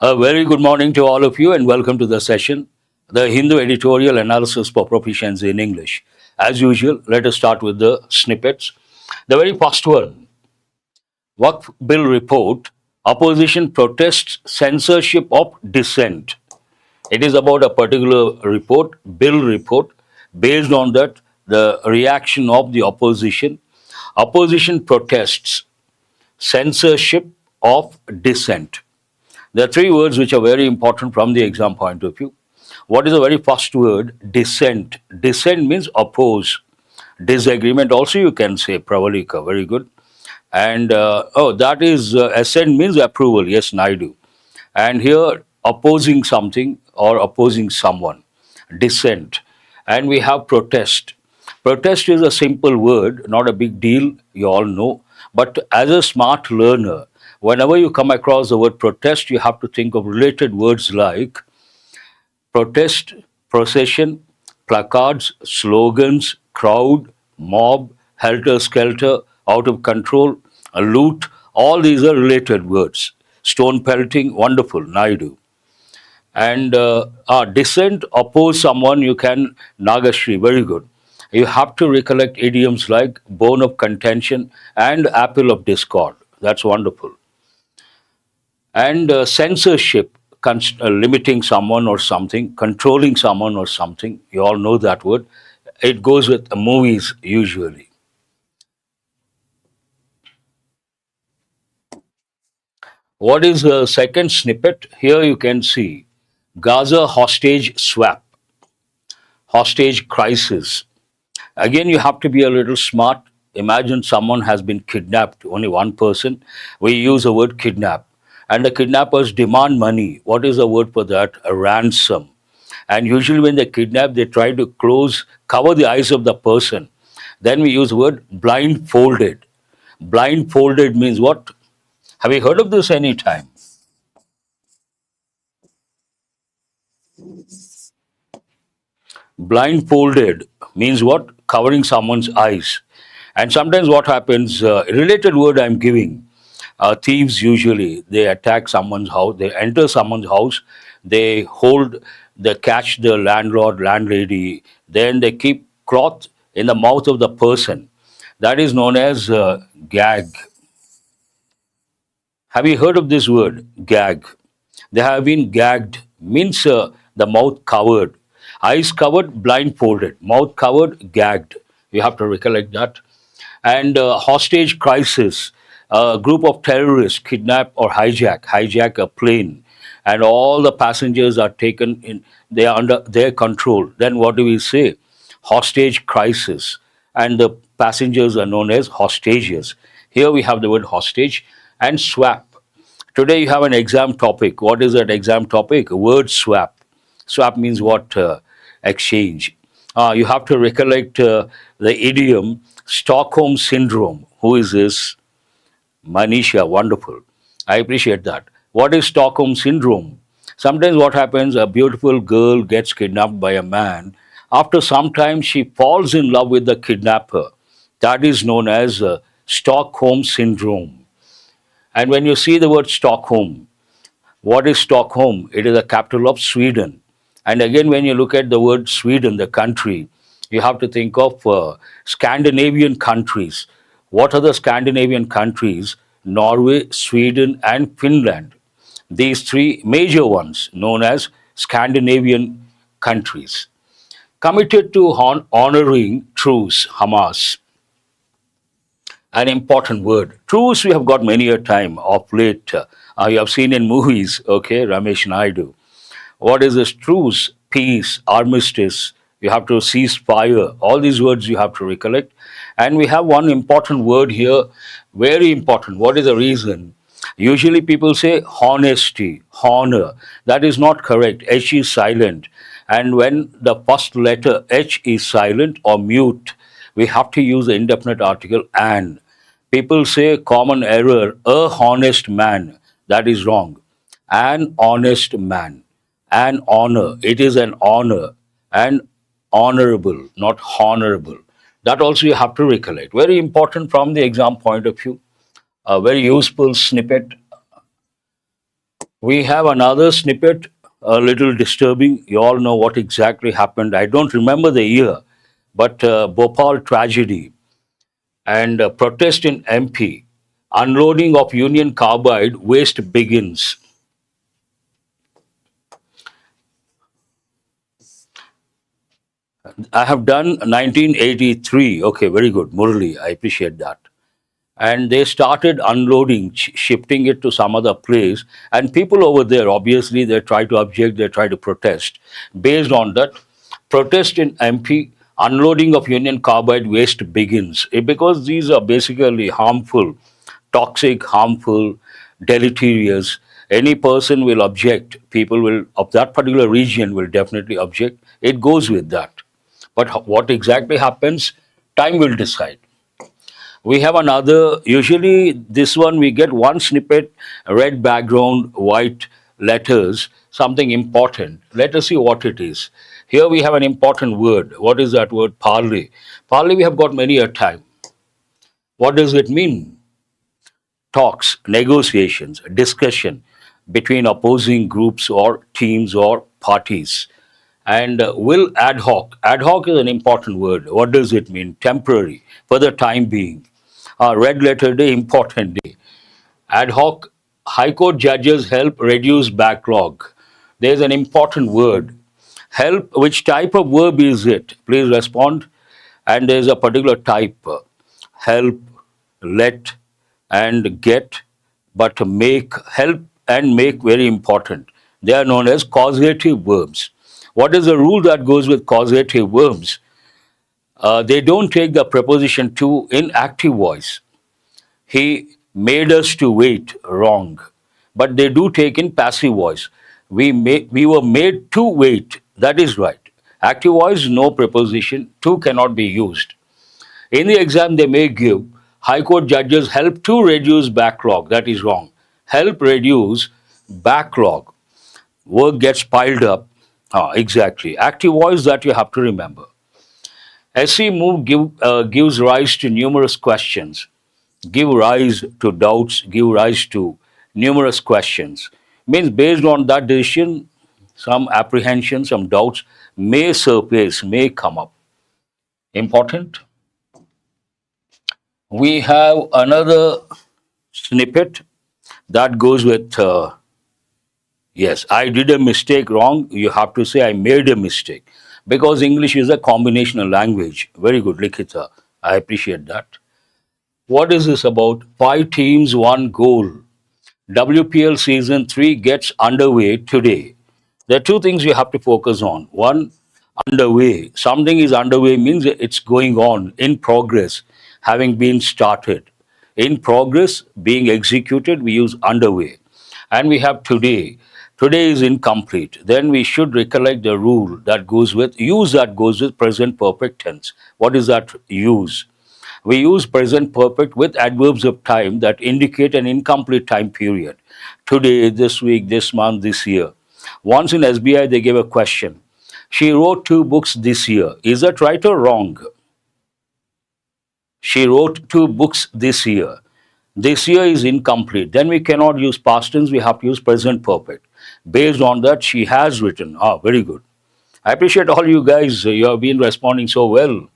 A very good morning to all of you and welcome to the session, the Hindu Editorial Analysis for Proficiency in English. As usual, let us start with the snippets. The very first one, Waqf Bill Report, Opposition Protests Censorship of Dissent. It is about a particular report, bill report. Based on that, the reaction of the opposition. Opposition protests censorship of dissent. There are three words which are very important from the exam point of view. What is the very first word? Dissent. Dissent means oppose. Disagreement also you can say, pravalika, very good. And that is assent means approval, yes, Naidu. And here opposing something or opposing someone, dissent. And we have protest. Protest is a simple word, not a big deal, you all know. But as a smart learner, whenever you come across the word protest, you have to think of related words like protest, procession, placards, slogans, crowd, mob, helter-skelter, out of control, a loot. All these are related words. Stone pelting, wonderful, Naidu. And dissent, oppose someone, you can, Nagashri, very good. You have to recollect idioms like bone of contention and apple of discord. That's wonderful. And censorship, limiting someone or something, controlling someone or something, you all know that word. It goes with movies usually. What is the second snippet? Here you can see Gaza hostage swap, hostage crisis. Again, you have to be a little smart. Imagine someone has been kidnapped, only one person. We use the word kidnap. And the kidnappers demand money. What is the word for that? A ransom. And usually when they kidnap, they try to cover the eyes of the person. Then we use the word blindfolded. Blindfolded means what? Have you heard of this any time? Blindfolded means what? Covering someone's eyes. And sometimes what happens, related word I'm giving, thieves usually, they attack someone's house, they enter someone's house, they catch the landlord, landlady, then they keep cloth in the mouth of the person. That is known as gag. Have you heard of this word? Gag. They have been gagged, means the mouth covered. Eyes covered, blindfolded. Mouth covered, gagged. You have to recollect that. And hostage crisis. A group of terrorists kidnap or hijack a plane, and all the passengers are taken in, they are under their control. Then what do we say? Hostage crisis. And the passengers are known as hostages. Here we have the word hostage and swap. Today you have an exam topic. What is that exam topic? Word swap. Swap means what? Exchange. You have to recollect the idiom Stockholm Syndrome. Who is this? Manisha, wonderful. I appreciate that. What is Stockholm Syndrome? Sometimes what happens, a beautiful girl gets kidnapped by a man. After some time, she falls in love with the kidnapper. That is known as Stockholm Syndrome. And when you see the word Stockholm, what is Stockholm? It is the capital of Sweden. And again, when you look at the word Sweden, the country, you have to think of Scandinavian countries. What are the Scandinavian countries? Norway, Sweden, and Finland. These three major ones known as Scandinavian countries. Committed to honoring truce, Hamas. An important word. Truce we have got many a time of late. You have seen in movies, okay, Ramesh Naidu. What is this? Truce, peace, armistice. You have to cease fire. All these words you have to recollect. And we have one important word here, very important. What is the reason? Usually people say honesty, honor. That is not correct. H is silent. And when the first letter H is silent or mute, we have to use the indefinite article an. People say common error, a honest man. That is wrong. An honest man. An honor. It is an honor. And honorable, not honorable. That also you have to recollect. Very important from the exam point of view. A very useful snippet. We have another snippet, a little disturbing. You all know what exactly happened. I don't remember the year, but Bhopal tragedy and protest in MP. Unloading of Union Carbide waste begins. I have done 1983. Okay, very good. Murli, I appreciate that. And they started unloading, shifting it to some other place. And people over there, obviously, they try to object, they try to protest. Based on that, protest in MP, unloading of Union Carbide waste begins. Because these are basically harmful, toxic, harmful, deleterious. Any person will object. People will of that particular region will definitely object. It goes with that. But what exactly happens, time will decide. We have another, usually this one we get one snippet, red background, white letters, something important. Let us see what it is. Here we have an important word. What is that word? Parley. Parley we have got many a time. What does it mean? Talks, negotiations, discussion between opposing groups or teams or parties. And will ad hoc. Ad hoc is an important word. What does it mean? Temporary, for the time being. Red letter day, important day. Ad hoc, High Court judges help reduce backlog. There's an important word. Help, which type of verb is it? Please respond. And there's a particular type. Help, let, and get, but make, help and make very important. They are known as causative verbs. What is the rule that goes with causative verbs? They don't take the preposition to in active voice. He made us to wait, wrong. But they do take in passive voice. We were made to wait, that is right. Active voice, no preposition, to cannot be used. In the exam, they may give High Court judges help to reduce backlog, that is wrong. Help reduce backlog. Work gets piled up. Exactly. Active voice that you have to remember. SE move gives rise to numerous questions, give rise to doubts, give rise to numerous questions. Means based on that decision, some apprehension, some doubts may surface, may come up. Important. We have another snippet that goes with yes, I did a mistake wrong. You have to say I made a mistake because English is a combinational language. Very good, Likhita. I appreciate that. What is this about? 5 teams, 1 goal. WPL season 3 gets underway today. There are two things you have to focus on. One, underway. Something is underway means it's going on, in progress, having been started. In progress, being executed, we use underway. And we have today. Today is incomplete. Then we should recollect the rule that goes with, use that goes with present perfect tense. What is that use? We use present perfect with adverbs of time that indicate an incomplete time period. Today, this week, this month, this year. Once in SBI, they gave a question. She wrote 2 books this year. Is that right or wrong? She wrote 2 books this year. This year is incomplete. Then we cannot use past tense, we have to use present perfect. Based on that, she has written. Very good. I appreciate all you guys. You have been responding so well.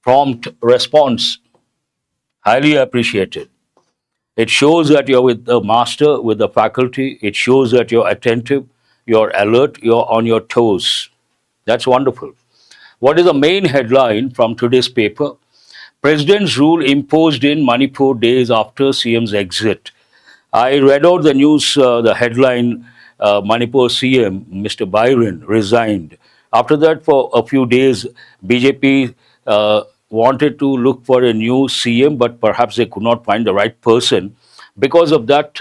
Prompt response. Highly appreciated. It shows that you're with the master, with the faculty. It shows that you're attentive, you're alert, you're on your toes. That's wonderful. What is the main headline from today's paper? President's rule imposed in Manipur days after CM's exit. I read out the news, the headline, Manipur CM, Mr. Byron, resigned. After that, for a few days, BJP wanted to look for a new CM, but perhaps they could not find the right person. Because of that,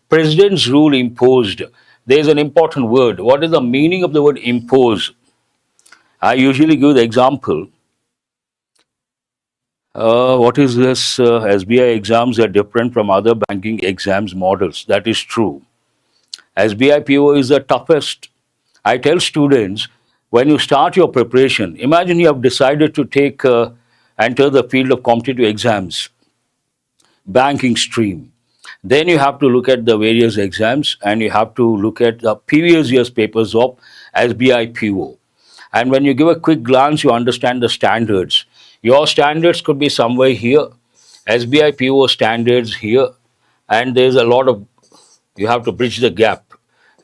president's rule imposed. There is an important word. What is the meaning of the word impose? I usually give the example. What is this? SBI exams are different from other banking exams models. That is true. SBI is the toughest. I tell students, when you start your preparation, imagine you have decided to enter the field of competitive exams, banking stream. Then you have to look at the various exams and you have to look at the previous year's papers of SBI. And when you give a quick glance, you understand the standards. Your standards could be somewhere here, SBI standards here, and there's a lot of, you have to bridge the gap,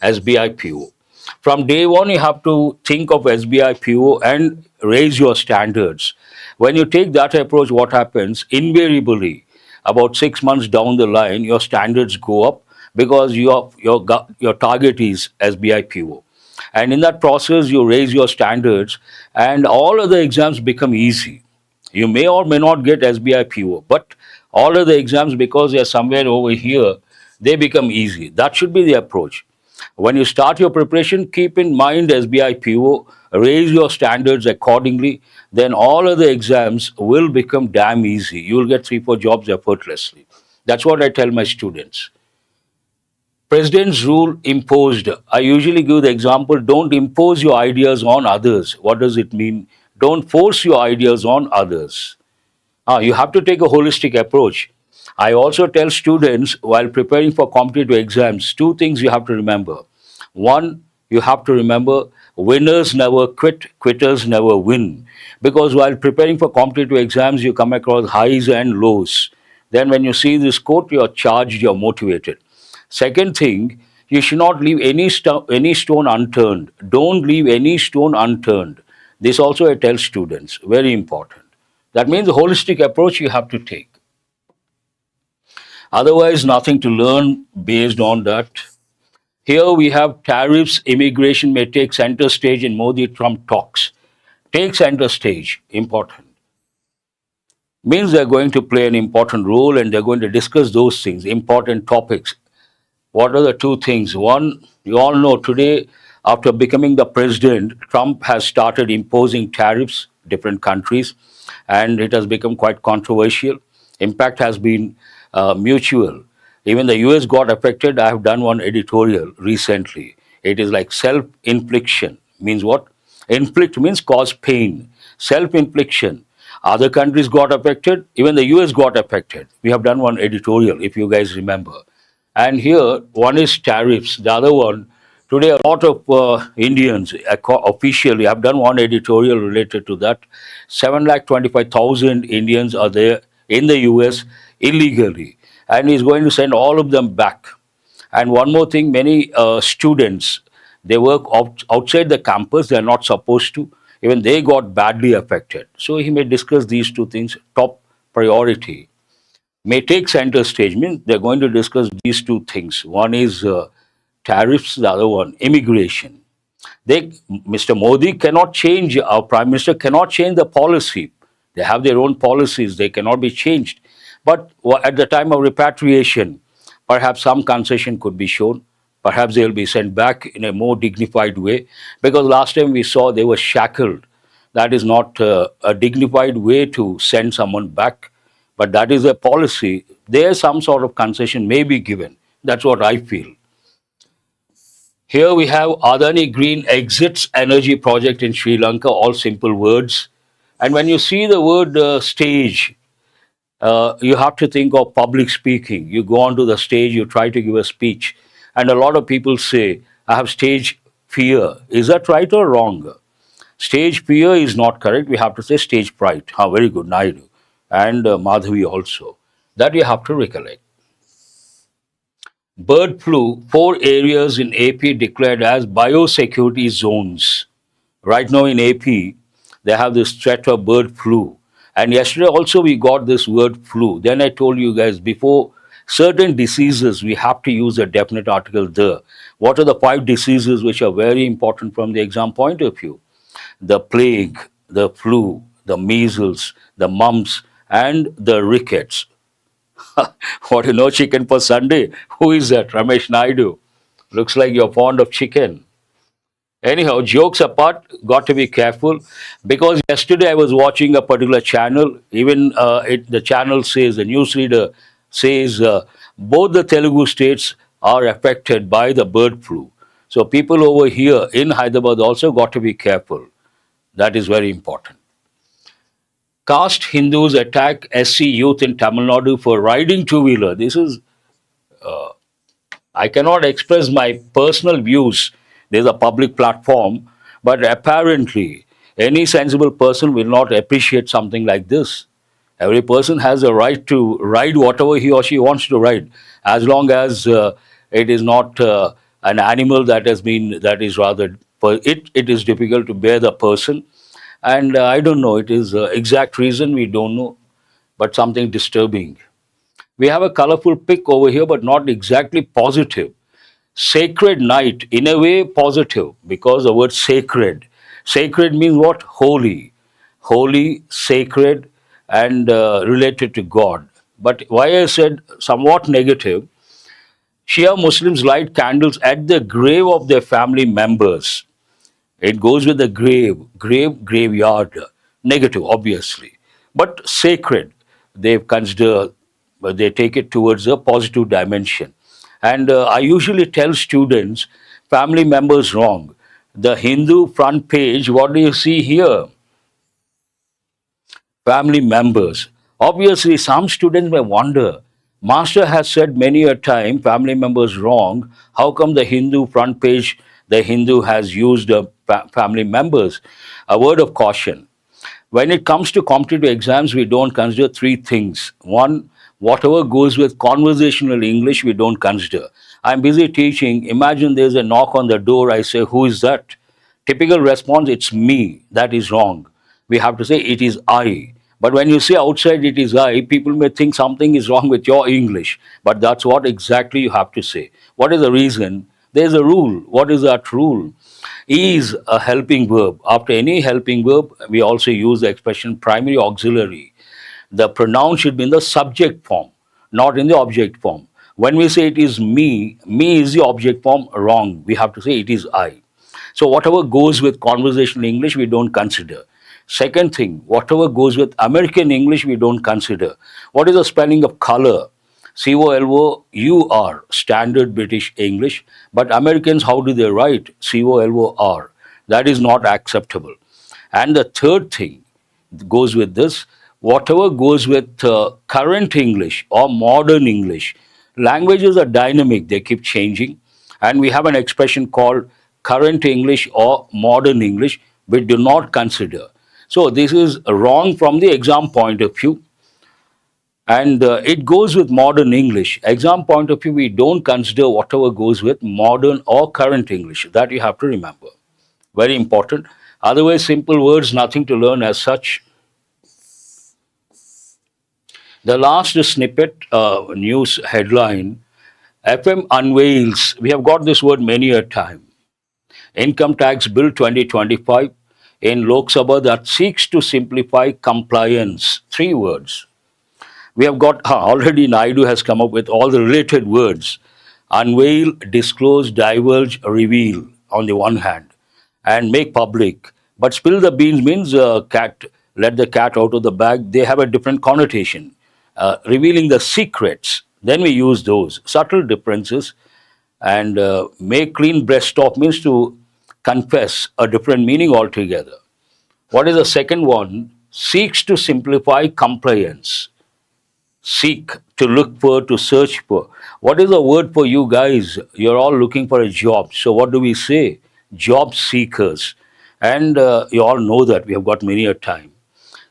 SBI. From day one, you have to think of SBI and raise your standards. When you take that approach, what happens? Invariably, about 6 months down the line, your standards go up because your target is SBI. And in that process, you raise your standards, and all other exams become easy. You may or may not get SBI, but all other exams, because they are somewhere over here, they become easy. That should be the approach. When you start your preparation, keep in mind SBI, raise your standards accordingly, then all other exams will become damn easy. You will get 3-4 jobs effortlessly. That's what I tell my students. President's rule imposed. I usually give the example, don't impose your ideas on others. What does it mean? Don't force your ideas on others. You have to take a holistic approach. I also tell students while preparing for competitive exams, 2 things you have to remember. One, you have to remember winners never quit, quitters never win. Because while preparing for competitive exams, you come across highs and lows. Then when you see this quote, you're charged, you're motivated. Second thing, you should not leave any stone unturned. Don't leave any stone unturned. This also I tell students, very important. That means a holistic approach you have to take. Otherwise, nothing to learn based on that. Here we have tariffs, immigration may take center stage in Modi-Trump talks. Take center stage, important. Means they're going to play an important role and they're going to discuss those things, important topics. What are the 2 things? One, you all know today, after becoming the president, Trump has started imposing tariffs, different countries, and it has become quite controversial. Impact has been mutual. Even the US got affected. I have done one editorial recently. It is like self-infliction. Means what? Inflict means cause pain. Self-infliction. Other countries got affected. Even the US got affected. We have done one editorial, if you guys remember. And here, one is tariffs. The other one, today a lot of Indians officially, I've done one editorial related to that. 725,000 Indians are there in the US illegally. And he's going to send all of them back. And one more thing, many students, they work outside the campus, they're not supposed to. Even they got badly affected. So he may discuss these 2 things, top priority. May take center stage, means they're going to discuss these 2 things. One is tariffs, the other one, immigration. Mr. Modi cannot change, our Prime Minister cannot change the policy. They have their own policies, they cannot be changed. But at the time of repatriation, perhaps some concession could be shown. Perhaps they will be sent back in a more dignified way. Because last time we saw they were shackled. That is not a dignified way to send someone back. But that is a policy. There some sort of concession may be given. That's what I feel. Here we have Adani Green exits energy project in Sri Lanka, all simple words. And when you see the word stage, you have to think of public speaking. You go onto the stage, you try to give a speech. And a lot of people say, I have stage fear. Is that right or wrong? Stage fear is not correct. We have to say stage fright. Very good, Naidu. And Madhavi also. That you have to recollect. Bird flu, 4 areas in AP declared as biosecurity zones. Right now in AP, they have this threat of bird flu. And yesterday also we got this word flu. Then I told you guys, before certain diseases, we have to use a definite article the. What are the 5 diseases which are very important from the exam point of view? The plague, the flu, the measles, the mumps, and the rickets. What, you know chicken for Sunday? Who is that? Ramesh Naidu. Looks like you're fond of chicken. Anyhow, jokes apart, got to be careful, because yesterday I was watching a particular channel. Even the channel says, the newsreader says, both the Telugu states are affected by the bird flu. So people over here in Hyderabad also got to be careful. That is very important. Caste Hindus attack SC youth in Tamil Nadu for riding two-wheeler. This is, I cannot express my personal views. There's a public platform, but apparently any sensible person will not appreciate something like this. Every person has a right to ride whatever he or she wants to ride, as long as it is not an animal that is rather, for it, it is difficult to bear the person. And I don't know, it is exact reason we don't know, but something disturbing. We have a colorful pic over here, but not exactly positive. Sacred night, in a way positive, because the word sacred. Sacred means what? Holy. Holy, sacred, and related to God. But why I said somewhat negative, Shia Muslims light candles at the grave of their family members. It goes with the graveyard. Negative, obviously. But sacred, they consider, they take it towards a positive dimension. And I usually tell students, family members wrong. The Hindu front page, what do you see here? Family members. Obviously, some students may wonder, Master has said many a time, family members wrong. How come the Hindu front page, the Hindu has used family members? A word of caution. When it comes to competitive exams, we don't consider three things. One, whatever goes with conversational English, we don't consider. I'm busy teaching. Imagine there's a knock on the door. I say, who is that? Typical response, it's me. That is wrong. We have to say, it is I. But when you say outside, it is I, people may think something is wrong with your English. But that's what exactly you have to say. What is the reason? There's a rule. What is that rule? Is a helping verb. After any helping verb, we also use the expression primary auxiliary. The pronoun should be in the subject form, not in the object form. When we say it is me is the object form, wrong. We have to say it is I. So whatever goes with conversational English, we don't consider. Second thing, whatever goes with American English, we don't consider. What is the spelling of color? COLOUR, standard British English. But Americans, how do they write? COLOR. That is not acceptable. And the third thing goes with this, whatever goes with current English or modern English. Languages are dynamic, they keep changing. And we have an expression called current English or modern English, we do not consider. So this is wrong from the exam point of view. And it goes with modern English. Exam point of view, we don't consider whatever goes with modern or current English. That you have to remember. Very important. Otherwise, simple words, nothing to learn as such. The last snippet, news headline, FM unveils, we have got this word many a time. Income Tax Bill 2025 in Lok Sabha that seeks to simplify compliance. 3 words. We have got, already Naidu has come up with all the related words. Unveil, disclose, divulge, reveal on the one hand, and make public. But spill the beans means cat, let the cat out of the bag. They have a different connotation. Revealing the secrets, then we use those. Subtle differences. And make clean breast of means to confess, a different meaning altogether. What is the second one? Seeks to simplify compliance. Seek, to look for, to search for. What is the word for you guys? You're all looking for a job. So what do we say? Job seekers. And you all know that we have got many a time.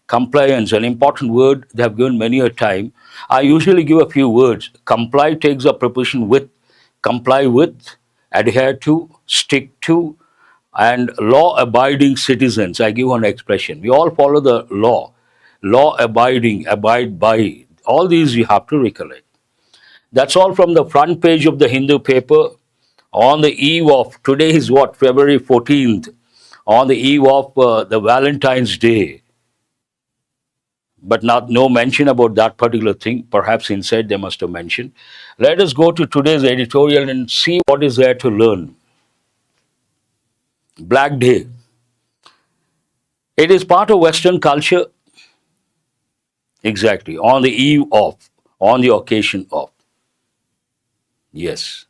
Compliance, an important word they have given many a time. I usually give a few words. Comply takes a preposition with. Comply with, adhere to, stick to, and law-abiding citizens. I give one expression. We all follow the law. Law-abiding, abide by. All these you have to recollect. That's all from the front page of the Hindu paper. On the eve of, today is what, February 14th, on the eve of the Valentine's Day. But no mention about that particular thing. Perhaps inside they must have mentioned. Let us go to today's editorial and see what is there to learn. Black Day. It is part of Western culture. Exactly. On the eve of, on the occasion of. Yes.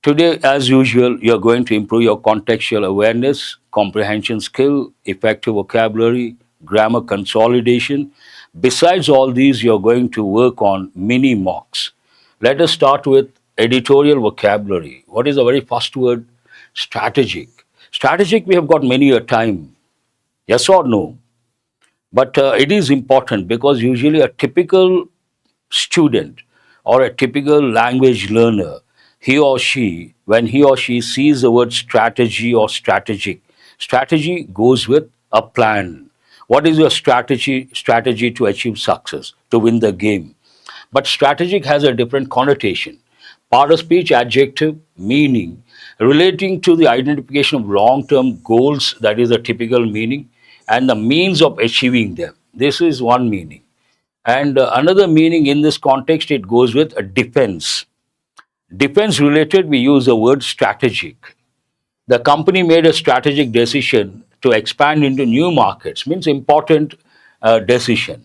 Today, as usual, you're going to improve your contextual awareness, comprehension skill, effective vocabulary, grammar consolidation. Besides all these, you're going to work on mini mocks. Let us start with editorial vocabulary. What is the very first word? Strategic. Strategic, we have got many a time. Yes or no? But it is important because usually a typical student or a typical language learner, he or she, when he or she sees the word strategy or strategic, strategy goes with a plan. What is your strategy? Strategy to achieve success, to win the game. But strategic has a different connotation. Part of speech, adjective, meaning, relating to the identification of long term goals, that is a typical meaning, and the means of achieving them. This is one meaning. And another meaning in this context, it goes with a defense. Defense related, we use the word strategic. The company made a strategic decision to expand into new markets, means important decision.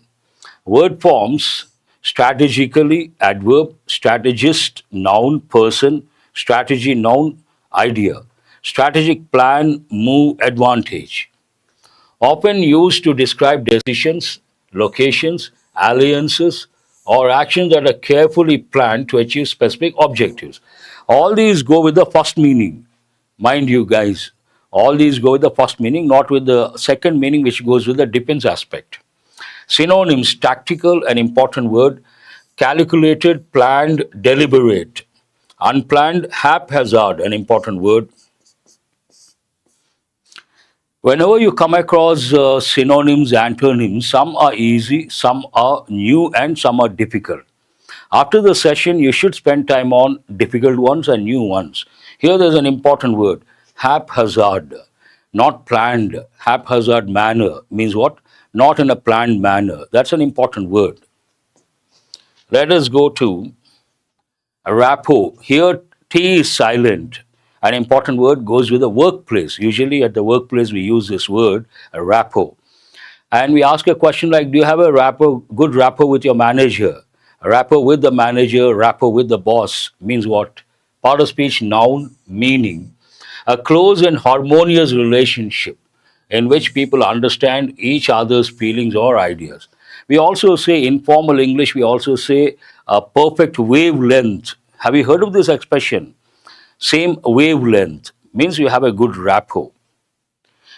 Word forms strategically, adverb, strategist, noun, person, strategy, noun, idea. Strategic plan, move, advantage. Often used to describe decisions, locations, alliances, or actions that are carefully planned to achieve specific objectives. All these go with the first meaning, mind you guys. All these go with the first meaning, not with the second meaning, which goes with the defense aspect. Synonyms: tactical, an important word; calculated, planned, deliberate; unplanned, haphazard, an important word. Whenever you come across synonyms, antonyms, some are easy, some are new, and some are difficult. After the session, you should spend time on difficult ones and new ones. Here, there's an important word: haphazard, not planned. Haphazard manner means what? Not in a planned manner. That's an important word. Let us go to rapport. Here, T is silent. An important word goes with the workplace. Usually at the workplace, we use this word, a rapport. And we ask a question like, do you have a rapport, good rapport with your manager? A rapport with the manager, rapport with the boss means what? Part of speech, noun, meaning. A close and harmonious relationship in which people understand each other's feelings or ideas. We also say, informal English, we also say a perfect wavelength. Have you heard of this expression? Same wavelength means you have a good rapport.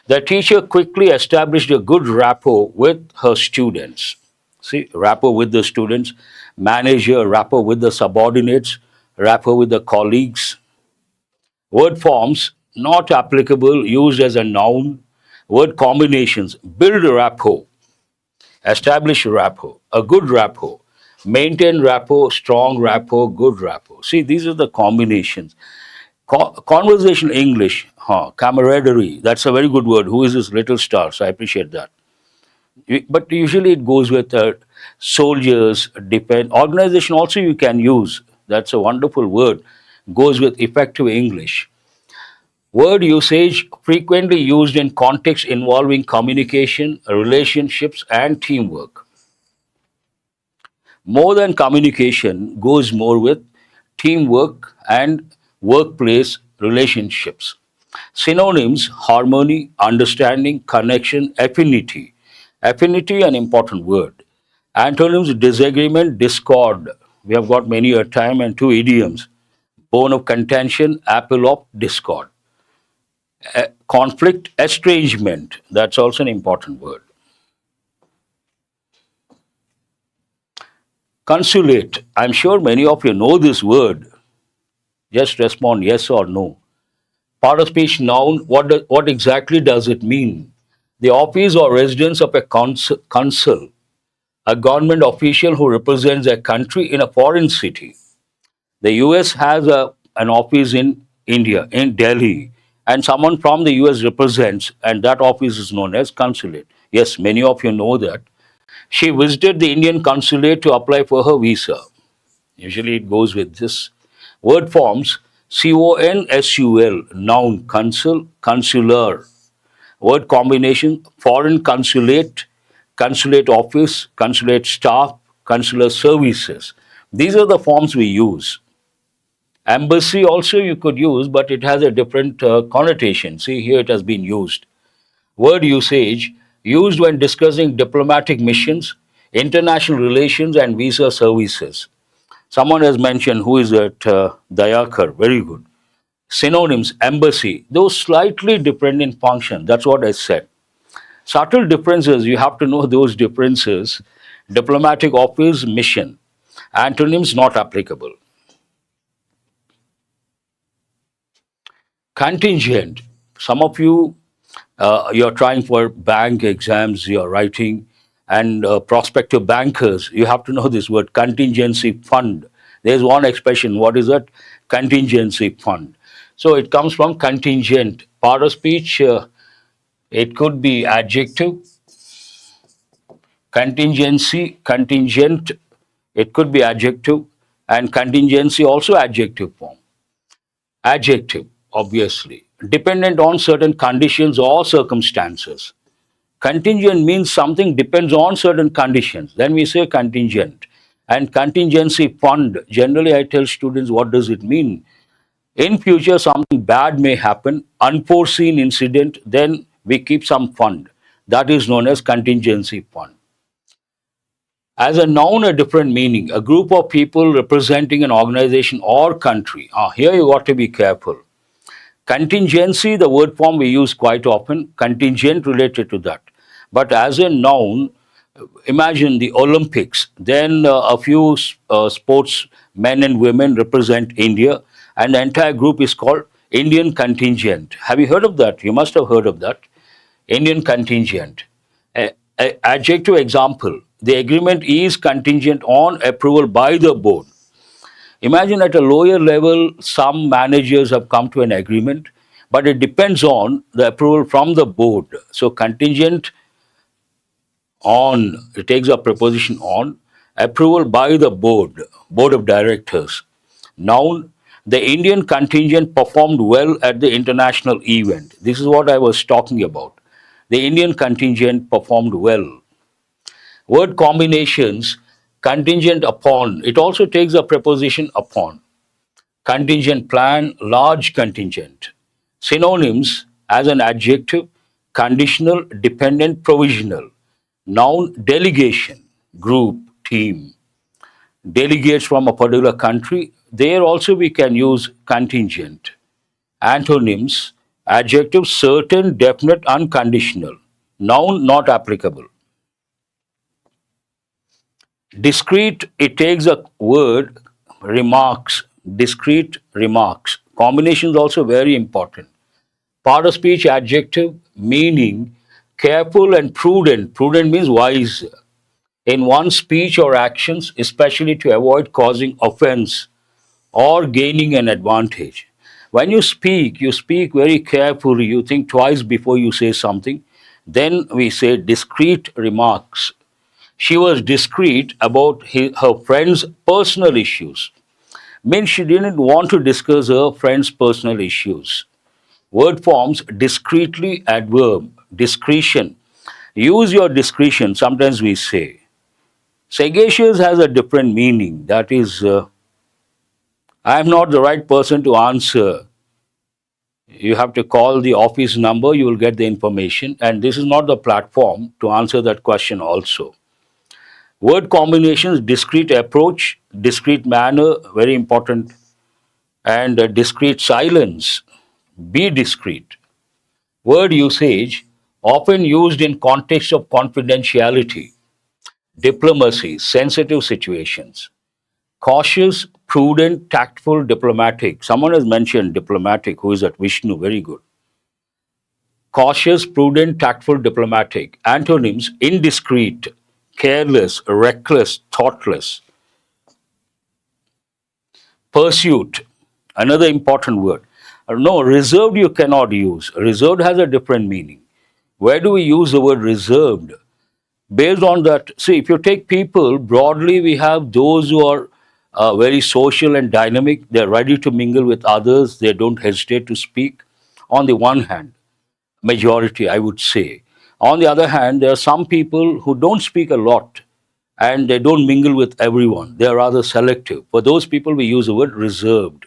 The teacher quickly established a good rapport with her students. See, rapport with the students, manager, rapport with the subordinates, rapport with the colleagues. Word forms not applicable, used as a noun. Word combinations: build rapport, establish rapport, a good rapport, maintain rapport, strong rapport, good rapport. See, these are the combinations. Conversation English, camaraderie, that's a very good word. Who is this little star? So I appreciate that. But usually it goes with soldiers, depend. Organization also you can use. That's a wonderful word. Goes with effective English. Word usage frequently used in contexts involving communication, relationships, and teamwork. More than communication goes more with teamwork and workplace relationships. Synonyms: harmony, understanding, connection, affinity. Affinity, an important word. Antonyms: disagreement, discord. We have got many a time, and two idioms: bone of contention, apple of discord. Conflict, estrangement. That's also an important word. Consulate. I'm sure many of you know this word. Just respond yes or no. Part of speech, noun. What exactly does it mean? The office or residence of a consul, a government official who represents a country in a foreign city. The US has an office in India, in Delhi, and someone from the US represents, and that office is known as consulate. Yes, many of you know that. She visited the Indian consulate to apply for her visa. Usually it goes with this. Word forms: consul, noun, consul, consular. Word combination: foreign consulate, consulate office, consulate staff, consular services. These are the forms we use. Embassy also you could use, but it has a different connotation. See, here it has been used. Word usage used when discussing diplomatic missions, international relations, and visa services. Someone has mentioned who is it? Dayakar. Very good. Synonyms, embassy, those slightly different in function. That's what I said. Subtle differences, you have to know those differences. Diplomatic office, mission. Antonyms not applicable. Contingent. Some of you, you're trying for bank exams, you're writing, and prospective bankers, you have to know this word contingency fund. There's one expression. What is that? Contingency fund. So it comes from contingent. Part of speech, it could be adjective, contingency, contingent, it could be adjective, and contingency also adjective form. Adjective, obviously, dependent on certain conditions or circumstances. Contingent means something depends on certain conditions. Then we say contingent. And contingency fund, generally I tell students what does it mean. In future something bad may happen, unforeseen incident, then we keep some fund. That is known as contingency fund. As a noun, a different meaning. A group of people representing an organization or country. Here you got to be careful. Contingency, the word form we use quite often, contingent related to that. But as a noun, imagine the Olympics, then a few sports men and women represent India, and the entire group is called Indian contingent. Have you heard of that? You must have heard of that. Indian contingent. Adjective example, the agreement is contingent on approval by the board. Imagine at a lower level, some managers have come to an agreement, but it depends on the approval from the board. So contingent on, it takes a preposition on, approval by the board of directors. Noun, the Indian contingent performed well at the international event. This is what I was talking about. The Indian contingent performed well. Word combinations, contingent upon, it also takes a preposition upon. Contingent plan, large contingent. Synonyms as an adjective, conditional, dependent, provisional. Noun, delegation, group, team. Delegates from a particular country, there also we can use contingent. Antonyms, adjective, certain, definite, unconditional. Noun, not applicable. Discrete, it takes a word, remarks, discrete remarks. Combination is also very important. Part of speech, adjective, meaning careful and prudent. Prudent means wise in one's speech or actions, especially to avoid causing offense or gaining an advantage. When you speak very carefully, you think twice before you say something. Then we say discreet remarks. She was discreet about her friend's personal issues. Means she didn't want to discuss her friend's personal issues. Word forms discreetly, adverb, discretion. Use your discretion, sometimes we say. Sagacious has a different meaning. That is, I am not the right person to answer. You have to call the office number, you will get the information, and this is not the platform to answer that question also. Word combinations, discreet approach, discreet manner, very important, and discreet silence. Be discreet. Word usage, often used in context of confidentiality, diplomacy, sensitive situations. Cautious, prudent, tactful, diplomatic. Someone has mentioned diplomatic, who is at Vishnu, very good. Cautious, prudent, tactful, diplomatic. Antonyms, indiscreet, careless, reckless, thoughtless. Pursuit, another important word. No, reserved you cannot use. Reserved has a different meaning. Where do we use the word reserved? Based on that, see, if you take people broadly, we have those who are very social and dynamic. They're ready to mingle with others. They don't hesitate to speak. On the one hand, majority, I would say. On the other hand, there are some people who don't speak a lot and they don't mingle with everyone. They are rather selective. For those people, we use the word reserved.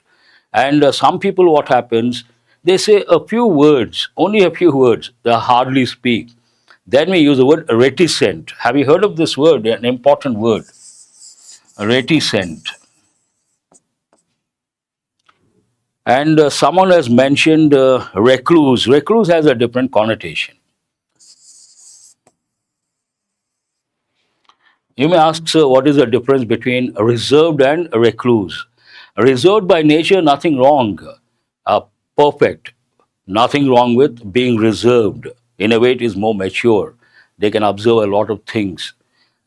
And some people, what happens, they say a few words, only a few words, they hardly speak. Then we use the word reticent. Have you heard of this word? An important word, reticent. And someone has mentioned recluse. Recluse has a different connotation. You may ask, sir, what is the difference between reserved and recluse? Reserved by nature, nothing wrong. Perfect. Nothing wrong with being reserved. In a way, it is more mature. They can observe a lot of things.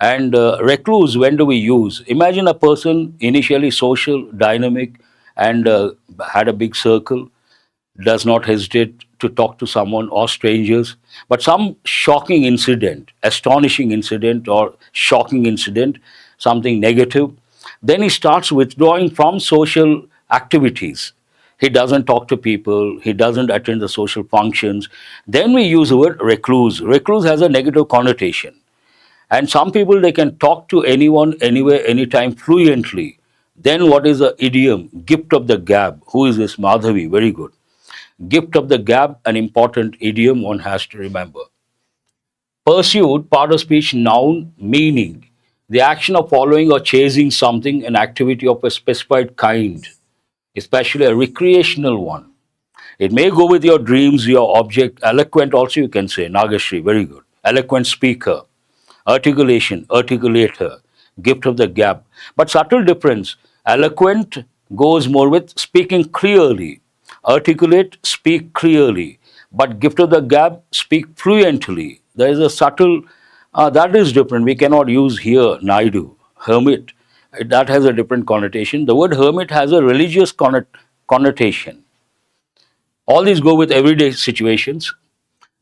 And recluse, when do we use? Imagine a person initially social, dynamic, and had a big circle, does not hesitate to talk to someone or strangers. But some shocking incident, astonishing incident, or shocking incident, something negative, then he starts withdrawing from social activities. He doesn't talk to people, he doesn't attend the social functions. Then we use the word recluse. Recluse has a negative connotation. And some people, they can talk to anyone, anywhere, anytime, fluently. Then what is the idiom? Gift of the gab. Who is this? Madhavi. Very good. Gift of the gab, an important idiom one has to remember. Pursuit, part of speech, noun, meaning. The action of following or chasing something, an activity of a specified kind, especially a recreational one. It may go with your dreams, your object. Eloquent also you can say. Nagashri, very good. Eloquent speaker. Articulation, articulator, gift of the gab. But subtle difference. Eloquent goes more with speaking clearly. Articulate, speak clearly. But gift of the gab, speak fluently. There is a subtle, that is different. We cannot use here, Naidu, hermit. That has a different connotation. The word hermit has a religious connotation. All these go with everyday situations.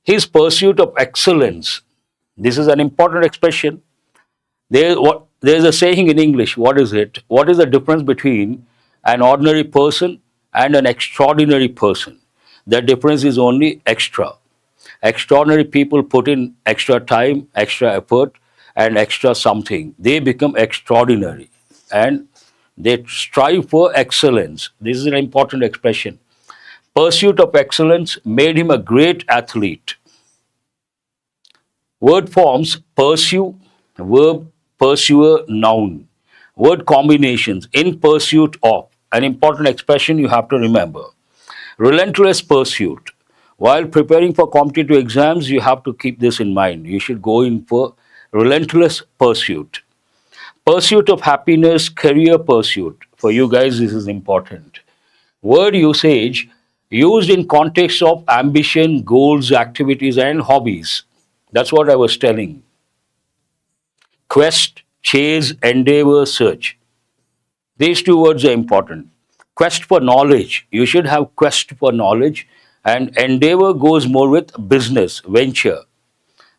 His pursuit of excellence. This is an important expression. There's a saying in English. What is it? What is the difference between an ordinary person and an extraordinary person? The difference is only extra. Extraordinary people put in extra time, extra effort, and extra something. They become extraordinary and they strive for excellence. This is an important expression. Pursuit of excellence made him a great athlete. Word forms: pursue, verb, pursuer, noun. Word combinations: in pursuit of, an important expression you have to remember. Relentless pursuit. While preparing for competitive exams, you have to keep this in mind. You should go in for relentless pursuit. Pursuit of happiness, career pursuit. For you guys, this is important. Word usage used in context of ambition, goals, activities, and hobbies. That's what I was telling. Quest, chase, endeavor, search. These two words are important. Quest for knowledge. You should have quest for knowledge. And endeavor goes more with business, venture.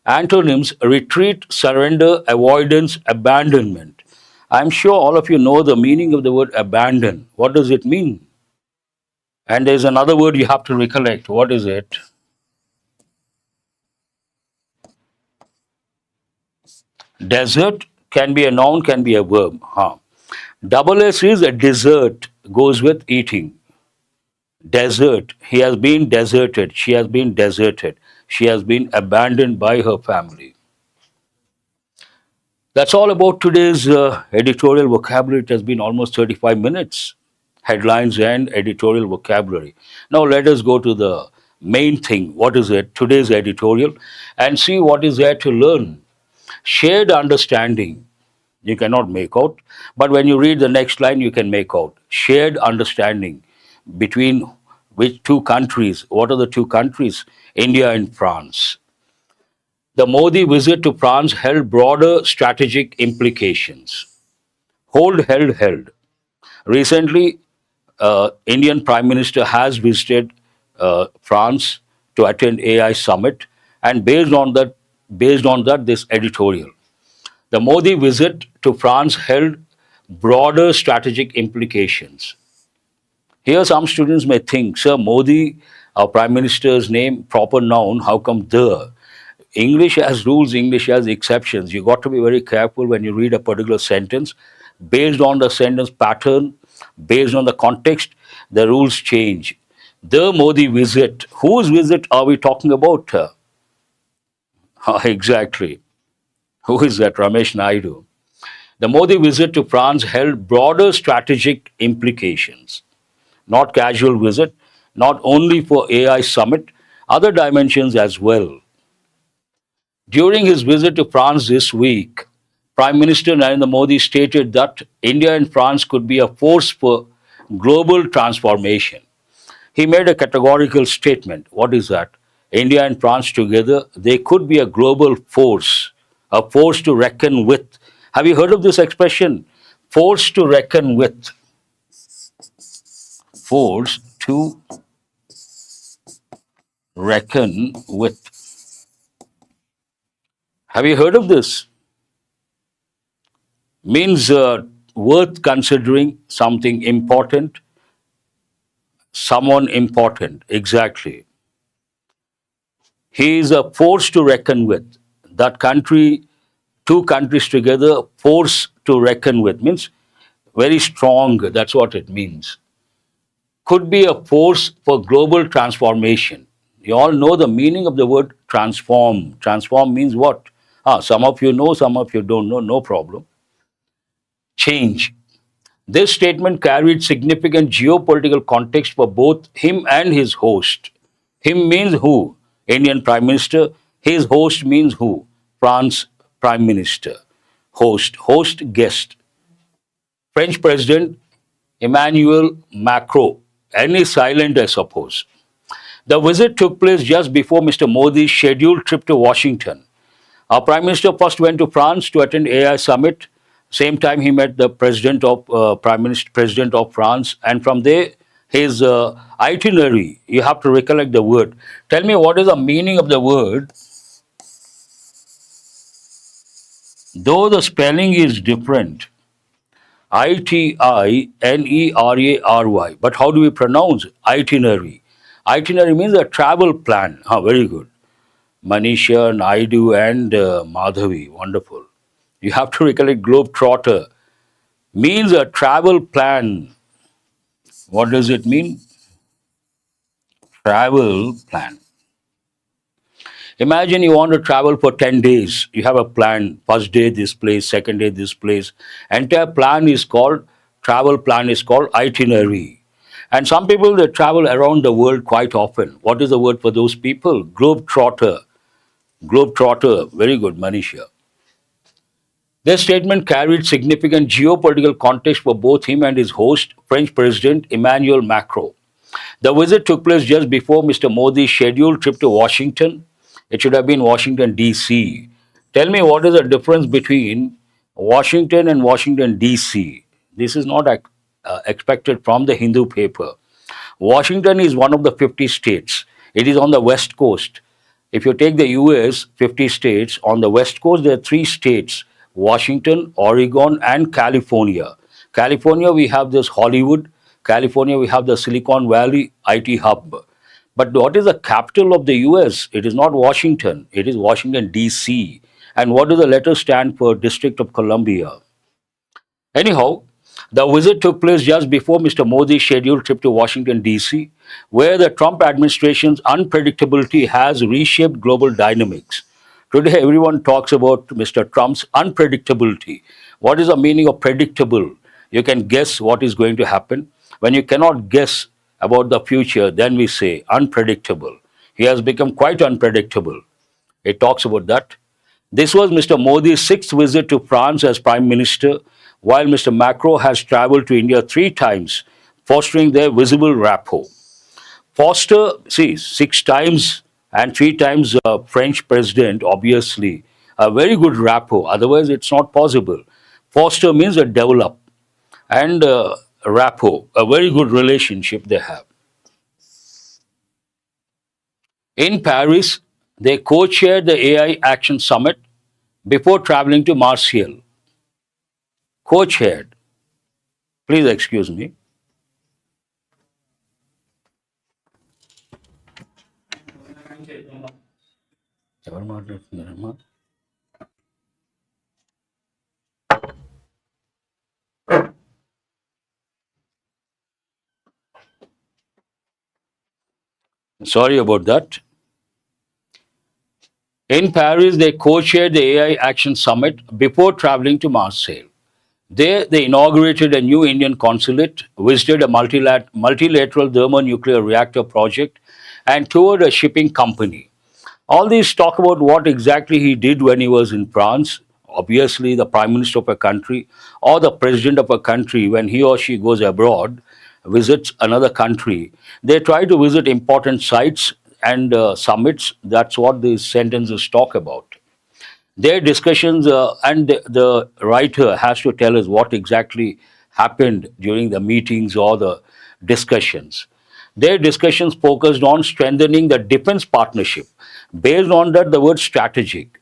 Antonyms: retreat, surrender, avoidance, abandonment. I'm sure all of you know the meaning of the word abandon. What does it mean? And there's another word you have to recollect. What is it? Desert can be a noun, can be a verb. Double S is a desert, goes with eating. Desert. He has been deserted. She has been deserted. She has been abandoned by her family. That's all about today's editorial vocabulary. It has been almost 35 minutes. Headlines and editorial vocabulary. Now let us go to the main thing. What is it? Today's editorial, and see what is there to learn. Shared understanding. You cannot make out, but when you read the next line, you can make out. Shared understanding between which two countries? What are the two countries? India and France. The Modi visit to France held broader strategic implications. Hold, held, held. Recently, Indian Prime Minister has visited France to attend AI summit, and based on that, this editorial. The Modi visit to France held broader strategic implications. Here, some students may think, sir, Modi, our Prime Minister's name, proper noun, how come the? English has rules, English has exceptions. You got to be very careful when you read a particular sentence. Based on the sentence pattern, Based on the context, the rules change. The Modi visit. Whose visit are we talking about? Exactly. Who is that? Ramesh Naidu. The Modi visit to France held broader strategic implications. Not casual visit, not only for AI summit, other dimensions as well. During his visit to France this week, Prime Minister Narendra Modi stated that India and France could be a force for global transformation. He made a categorical statement. What is that? India and France together, they could be a force to reckon with. Have you heard of this expression? Force to reckon with. Force to reckon with. Have you heard of this? Means worth considering, something important, someone important. Exactly. He is a force to reckon with. That country, two countries together, force to reckon with means very strong. That's what it means. Could be a force for global transformation. You all know the meaning of the word transform. Transform means what? Some of you know, some of you don't know, no problem. Change. This statement carried significant geopolitical context for both him and his host. Him means who? Indian Prime Minister. His host means who? France Prime Minister. Host, guest. French President Emmanuel Macron. And is silent, I suppose. The visit took place just before Mr. Modi's scheduled trip to Washington. Our Prime Minister first went to France to attend AI summit. Same time he met the President of France, and from there his itinerary. You have to recollect the word. Tell me what is the meaning of the word. Though the spelling is different, itinerary, but how do we pronounce itinerary? Itinerary means a travel plan. Very good. Manisha, Naidu, and Madhavi. Wonderful. You have to recollect globetrotter. Means a travel plan. What does it mean? Travel plan. Imagine you want to travel for 10 days. You have a plan. First day this place, second day this place. Entire plan is called, travel plan is called itinerary. And some people, they travel around the world quite often. What is the word for those people? Globetrotter. Globetrotter. Very good, Manisha. This statement carried significant geopolitical context for both him and his host, French President Emmanuel Macron. The visit took place just before Mr. Modi's scheduled trip to Washington. It should have been Washington, D.C. Tell me what is the difference between Washington and Washington, D.C.? This is not expected from the Hindu paper. Washington is one of the 50 states. It is on the west coast. If you take the US, 50 states, on the west coast there are three states, Washington, Oregon, and California. California, we have this Hollywood. California, we have the Silicon Valley IT hub. But what is the capital of the US? It is not Washington. It is Washington, D.C. And what do the letters stand for? District of Columbia. Anyhow, the visit took place just before Mr. Modi's scheduled trip to Washington, D.C., where the Trump administration's unpredictability has reshaped global dynamics. Today, everyone talks about Mr. Trump's unpredictability. What is the meaning of predictable? You can guess what is going to happen. When you cannot guess about the future, then we say unpredictable. He has become quite unpredictable. It talks about that. This was Mr. Modi's sixth visit to France as Prime Minister, while Mr. Macron has traveled to India 3 times, fostering their visible rapport. Foster, see, 6 times and 3 times French president, obviously, a very good rapport. Otherwise, it's not possible. Foster means a develop, and rapport, a very good relationship they have. In Paris, they co-chaired the AI Action Summit before traveling to Marseille. Co-chaired. Please excuse me. ఎవరు మాట్లాడుతున్నారమ్మా? Sorry about that. In Paris, they co-chaired the AI Action Summit before traveling to Marseille. There, they inaugurated a new Indian consulate, visited a multilateral thermonuclear reactor project, and toured a shipping company. All these talk about what exactly he did when he was in France. Obviously, the prime minister of a country or the president of a country, when he or she goes abroad, visits another country, they try to visit important sites and summits. That's what these sentences talk about. Their discussions, and the writer has to tell us what exactly happened during the meetings or the discussions. Their discussions focused on strengthening the defense partnership. Based on that, the word strategic.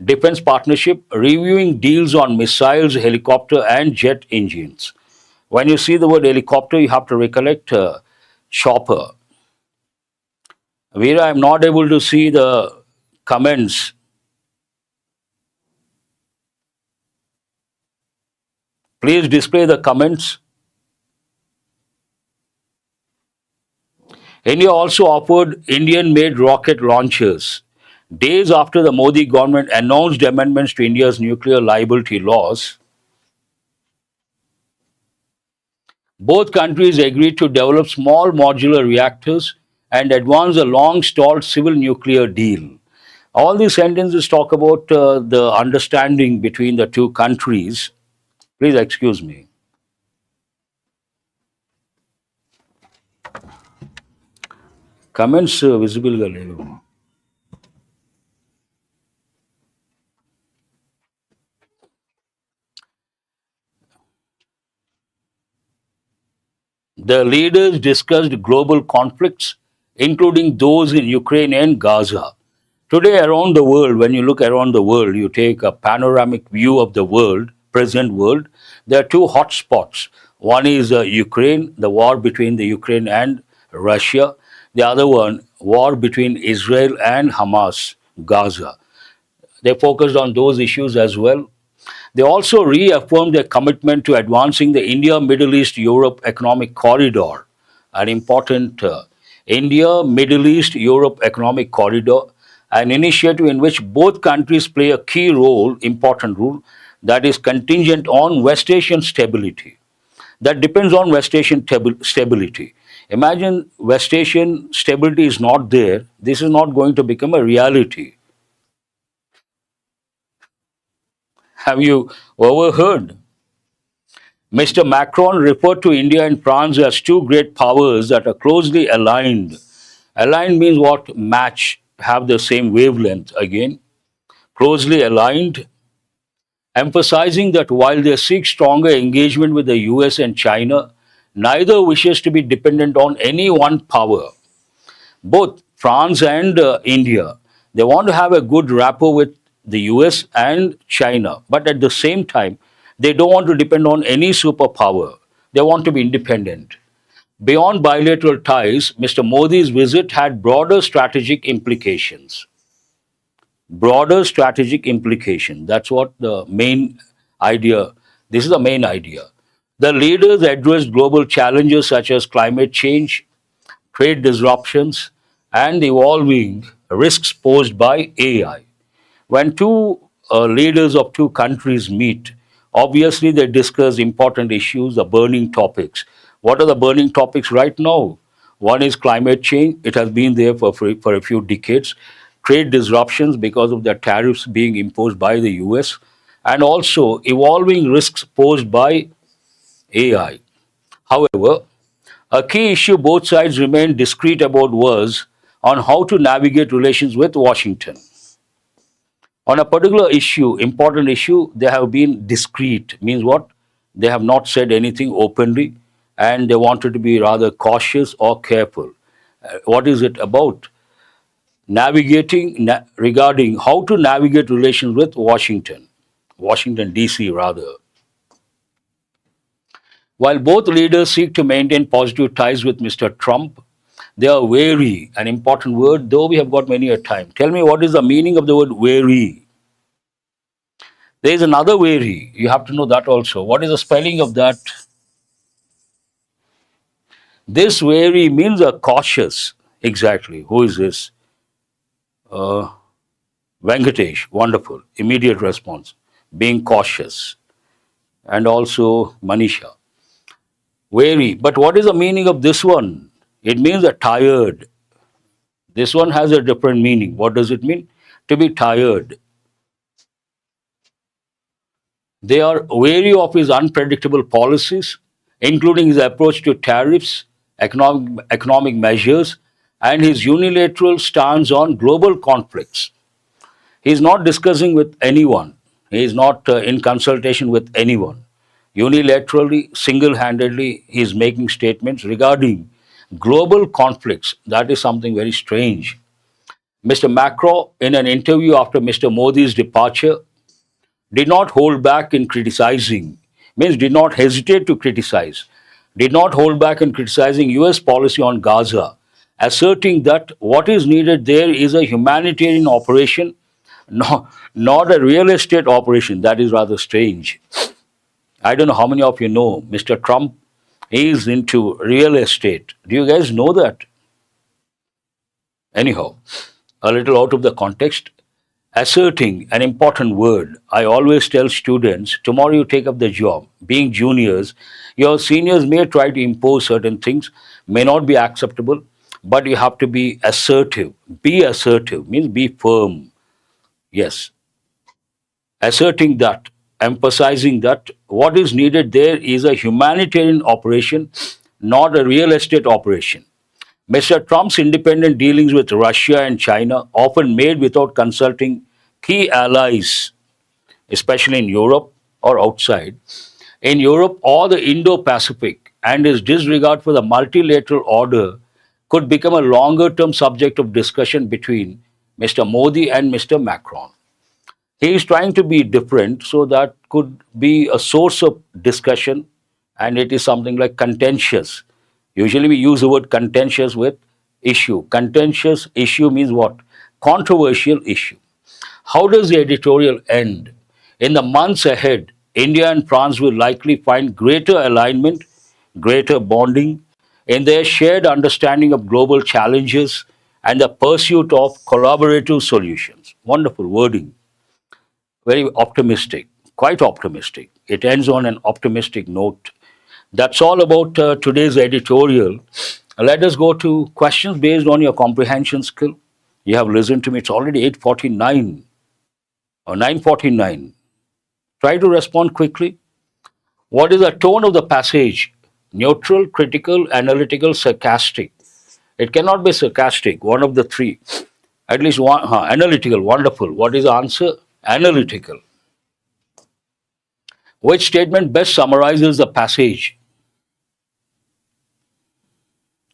Defense partnership, reviewing deals on missiles, helicopter, and jet engines. When you see the word helicopter, you have to recollect chopper. Veera, I'm not able to see the comments. Please display the comments. India also offered Indian made rocket launchers. Days after the Modi government announced amendments to India's nuclear liability laws, both countries agreed to develop small modular reactors and advance a long stalled civil nuclear deal. All these sentences talk about the understanding between the two countries. Please excuse me. Comments visible గా లేవు. The leaders discussed global conflicts, including those in Ukraine and Gaza. Today, around the world, when you look around the world, you take a panoramic view of the world, present world, there are two hot spots. One is Ukraine, the war between the Ukraine and Russia. The other one, war between Israel and Hamas, Gaza. They focused on those issues as well. They also reaffirmed their commitment to advancing the India Middle East Europe Economic Corridor, an important India Middle East Europe Economic Corridor, an initiative in which both countries play a key role, important role, that is contingent on West Asian stability. That depends on West Asian stability. Imagine West Asian stability is not there, this is not going to become a reality. Have you overheard? Mr. Macron referred to India and France as two great powers that are closely aligned. Aligned means what? Match, have the same wavelength again. Closely aligned, emphasizing that while they seek stronger engagement with the US and China, neither wishes to be dependent on any one power. Both France and India, they want to have a good rapport with the US and China, but at the same time, they don't want to depend on any superpower. They want to be independent. Beyond bilateral ties, Mr. Modi's visit had broader strategic implications. Broader strategic implication. That's what the main idea. This is the main idea. The leaders addressed global challenges such as climate change, trade disruptions, and evolving risks posed by AI. When two leaders of two countries meet, obviously they discuss important issues, the burning topics. What are the burning topics right now? One is climate change. It has been there for a few decades. Trade disruptions because of the tariffs being imposed by the US, and also evolving risks posed by AI. However, a key issue both sides remained discreet about was on how to navigate relations with Washington. On a particular issue, important issue, they have been discreet. Means what? They have not said anything openly and they wanted to be rather cautious or careful. What is it about? Regarding how to navigate relations with Washington, Washington, D.C., rather. While both leaders seek to maintain positive ties with Mr. Trump, they are wary, an important word, though we have got many a time. Tell me what is the meaning of the word wary? There is another wary. You have to know that also. What is the spelling of that? This wary means a cautious. Exactly. Who is this? Uh, Venkatesh. Wonderful. Immediate response. Being cautious. And also Manisha. Wary. But what is the meaning of this one? It means a tired. This one has a different meaning. What does it mean? To be tired. They are wary of his unpredictable policies, including his approach to tariffs, economic measures, and his unilateral stance on global conflicts. He is not discussing with anyone. He is not in consultation with anyone. Unilaterally, single handedly, he is making statements regarding global conflicts. That is something very strange. Mr. Macron, in an interview after Mr. Modi's departure, did not hold back in criticizing, means did not hesitate to criticize, did not hold back in criticizing US policy on Gaza, asserting that what is needed there is a humanitarian operation, not a real estate operation. That is rather strange. I don't know how many of you know Mr. Trump is into real estate. Do you guys know that? Anyhow, a little out of the context, asserting an important word. I always tell students, tomorrow you take up the job. Being juniors, your seniors may try to impose certain things, may not be acceptable, but you have to be assertive. Be assertive means be firm. Yes. Asserting that, emphasizing that what is needed there is a humanitarian operation, not a real estate operation. Mr. Trump's independent dealings with Russia and China, often made without consulting key allies, especially in Europe or outside, in Europe or the Indo Pacific, and his disregard for the multilateral order could become a longer term subject of discussion between Mr. Modi and Mr. Macron. He is trying to be different, so that could be a source of discussion, and it is something like contentious. Usually we use the word contentious with issue. Contentious issue means what? Controversial issue. How does the editorial end? In the months ahead, India and France will likely find greater alignment, greater bonding in their shared understanding of global challenges and the pursuit of collaborative solutions. Wonderful wording. Very optimistic, quite optimistic. It ends on an optimistic note. That's all about today's editorial. Let us go to questions based on your comprehension skill. You have listened to me. It's already 8:49 or 9:49. Try to respond quickly. What is the tone of the passage? Neutral, critical, analytical, sarcastic. It cannot be sarcastic, one of the three. At least one, analytical, wonderful. What is the answer? Analytical. Which statement best summarizes the passage?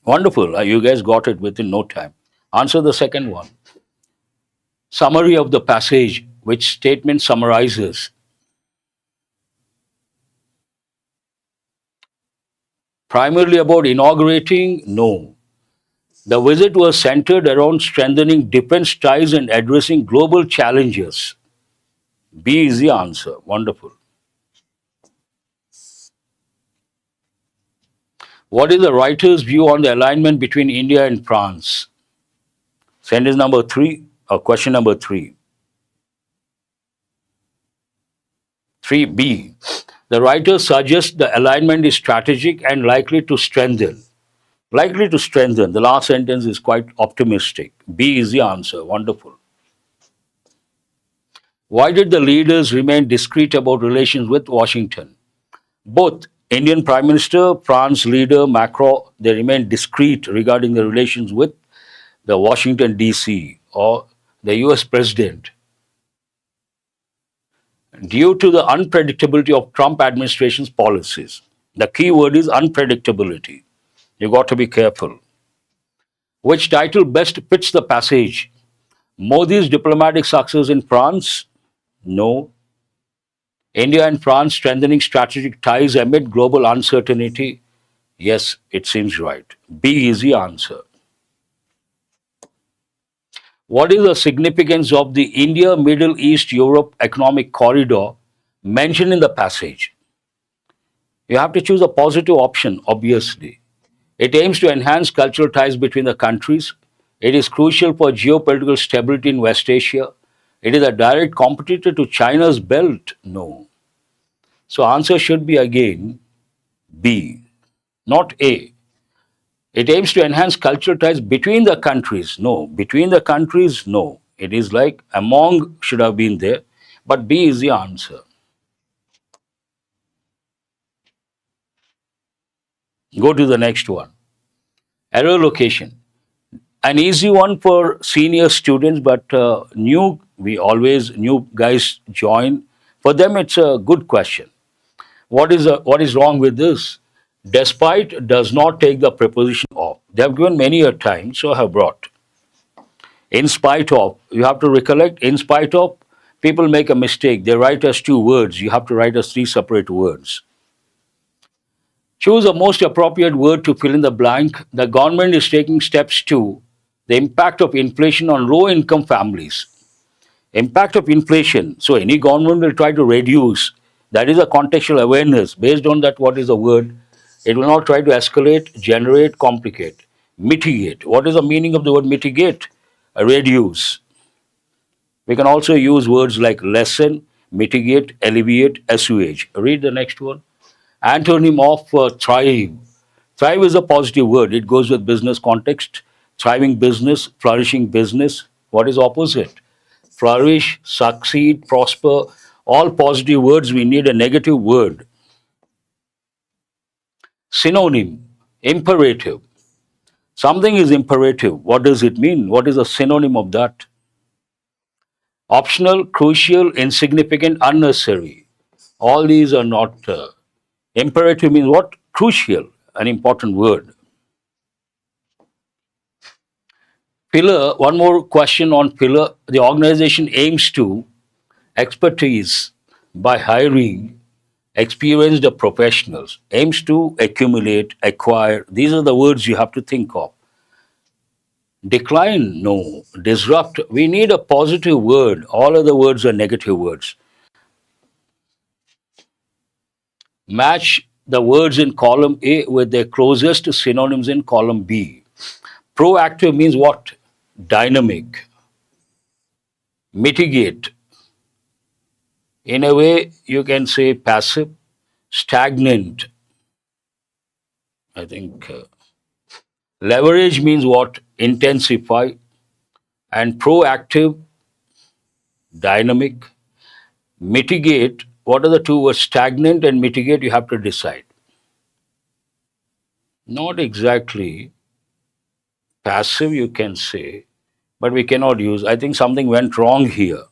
Wonderful. You guys got it within no time. Answer the second one. Summary of the passage. Which statement summarizes? Primarily about inaugurating? No. The visit was centered around strengthening defense ties and addressing global challenges. B is the answer. Wonderful. What is the writer's view on the alignment between India and France? Sentence number 3 or question number 3. 3B. The writer suggests the alignment is strategic and likely to strengthen. Likely to strengthen. The last sentence is quite optimistic. B is the answer. Wonderful. Why did the leaders remain discreet about relations with Washington? Both Indian Prime Minister, France leader Macron, they remained discreet regarding the relations with the Washington DC or the US President. Due to the unpredictability of Trump administration's policies. The key word is unpredictability. You got to be careful. Which title best fits the passage? Modi's diplomatic success in France? No. India and France strengthening strategic ties amid global uncertainty? Yes, it seems right. B is the answer. What is the significance of the India, Middle East, Europe economic corridor mentioned in the passage? You have to choose a positive option, obviously. It aims to enhance cultural ties between the countries. It is crucial for geopolitical stability in West Asia. It is a direct competitor to China's belt. No. So answer should be again B, not A. It aims to enhance cultural ties between the countries. No. Between the countries, no. It is like among should have been there, but B is the answer. Go to the next one. Error location. An easy one for senior students, but new guys join. For them, it's a good question. What is wrong with this? Despite does not take the preposition of. They have given many a time, so I have brought. In spite of, you have to recollect, in spite of, people make a mistake. They write as two words. You have to write as three separate words. Choose the most appropriate word to fill in the blank. The government is taking steps to the impact of inflation on low income families. Impact of inflation. So any government will try to reduce. That is a contextual awareness. Based on that, what is the word? It will not try to escalate, generate, complicate. Mitigate. What is the meaning of the word mitigate? Reduce. We can also use words like lessen, mitigate, alleviate, assuage. Read the next one. Antonym of thrive. Thrive is a positive word. It goes with business context. Thriving business, flourishing business. What is opposite? Flourish, succeed, prosper. All positive words. We need a negative word. Synonym, imperative. Something is imperative. What does it mean? What is a synonym of that? Optional, crucial, insignificant, unnecessary. All these are not. Imperative means what? Crucial, an important word. Pillar, one more question on pillar. The organization aims to expertise by hiring experienced professionals, aims to accumulate, acquire. These are the words you have to think of. Decline, no. Disrupt, we need a positive word. All other words are negative words. Match the words in column A with their closest synonyms in column B. Proactive means what? Dynamic. Mitigate. In a way, you can say passive. Stagnant. I think leverage means what? Intensify. And proactive, dynamic. Mitigate, what are the two words? Stagnant and mitigate, you have to decide. Not exactly passive, you can say, but we cannot use. I think something went wrong here.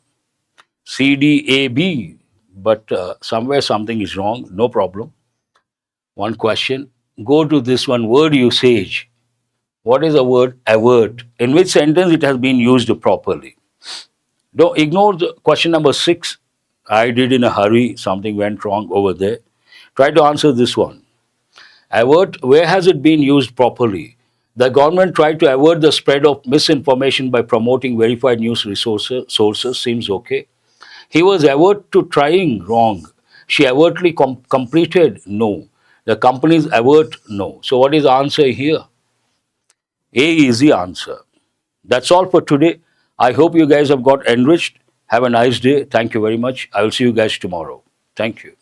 C, D, A, B, but somewhere something is wrong, no problem. One question. Go to this one, word usage. What is the word avert? In which sentence it has been used properly? Don't ignore the question number 6. I did in a hurry, something went wrong over there. Try to answer this one. Avert, where has it been used properly? The government tried to avert the spread of misinformation by promoting verified news sources, seems okay. He was avert to trying, wrong. She overtly completed, no. The companies avert, no. So what is the answer here? A is the answer. That's all for today. I hope you guys have got enriched. Have a nice day. Thank you very much. I will see you guys tomorrow. Thank you.